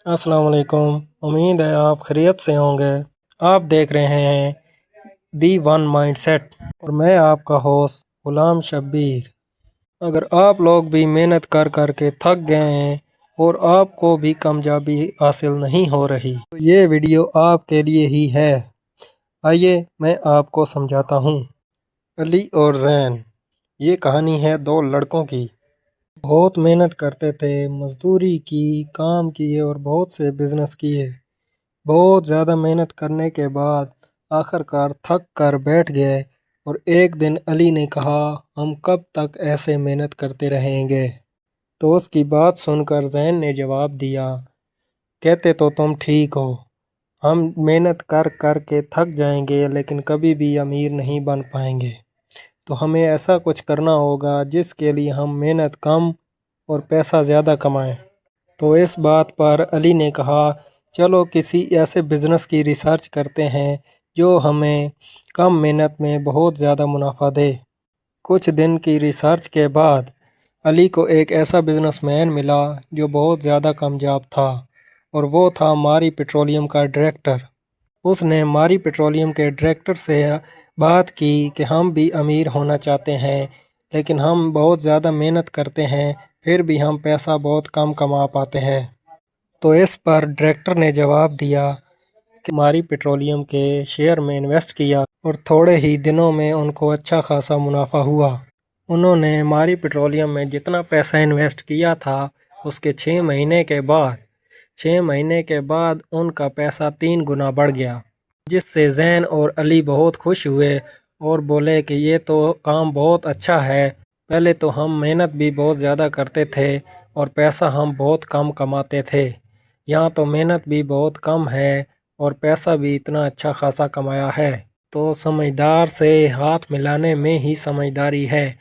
अस्सलाम वालेकुम। उम्मीद है आप खैरियत से होंगे। आप देख रहे हैं दी वन माइंडसेट और मैं आपका होस्ट गुलाम शब्बीर। अगर आप लोग भी मेहनत कर कर के थक गए हैं और आपको भी कामयाबी हासिल नहीं हो रही तो ये वीडियो आपके लिए ही है। आइए मैं आपको समझाता हूँ। अली और जैन, ये कहानी है दो लड़कों की। बहुत मेहनत करते थे, मजदूरी की, काम किए और बहुत से बिजनेस किए। बहुत ज़्यादा मेहनत करने के बाद आखिरकार थक कर बैठ गए और एक दिन अली ने कहा, हम कब तक ऐसे मेहनत करते रहेंगे। तो उसकी बात सुनकर जैन ने जवाब दिया, कहते तो तुम ठीक हो, हम मेहनत कर कर के थक जाएंगे लेकिन कभी भी अमीर नहीं बन पाएंगे। तो हमें ऐसा कुछ करना होगा जिसके लिए हम मेहनत कम और पैसा ज़्यादा कमाएं। तो इस बात पर अली ने कहा, चलो किसी ऐसे बिज़नेस की रिसर्च करते हैं जो हमें कम मेहनत में बहुत ज़्यादा मुनाफा दे। कुछ दिन की रिसर्च के बाद अली को एक ऐसा बिजनेसमैन मिला जो बहुत ज़्यादा कामयाब था और वो था मारी पेट्रोलियम का डायरेक्टर। उसने मारी पेट्रोलियम के डायरेक्टर से बात की कि हम भी अमीर होना चाहते हैं लेकिन हम बहुत ज़्यादा मेहनत करते हैं फिर भी हम पैसा बहुत कम कमा पाते हैं। तो इस पर डायरेक्टर ने जवाब दिया कि मारी पेट्रोलियम के शेयर में इन्वेस्ट किया और थोड़े ही दिनों में उनको अच्छा खासा मुनाफा हुआ। उन्होंने मारी पेट्रोलियम में जितना पैसा इन्वेस्ट किया था उसके 6 महीने के बाद उनका पैसा 3 गुना बढ़ गया, जिससे जैन और अली बहुत खुश हुए और बोले कि ये तो काम बहुत अच्छा है। पहले तो हम मेहनत भी बहुत ज़्यादा करते थे और पैसा हम बहुत कम कमाते थे, यहाँ तो मेहनत भी बहुत कम है और पैसा भी इतना अच्छा खासा कमाया है। तो समझदार से हाथ मिलाने में ही समझदारी है।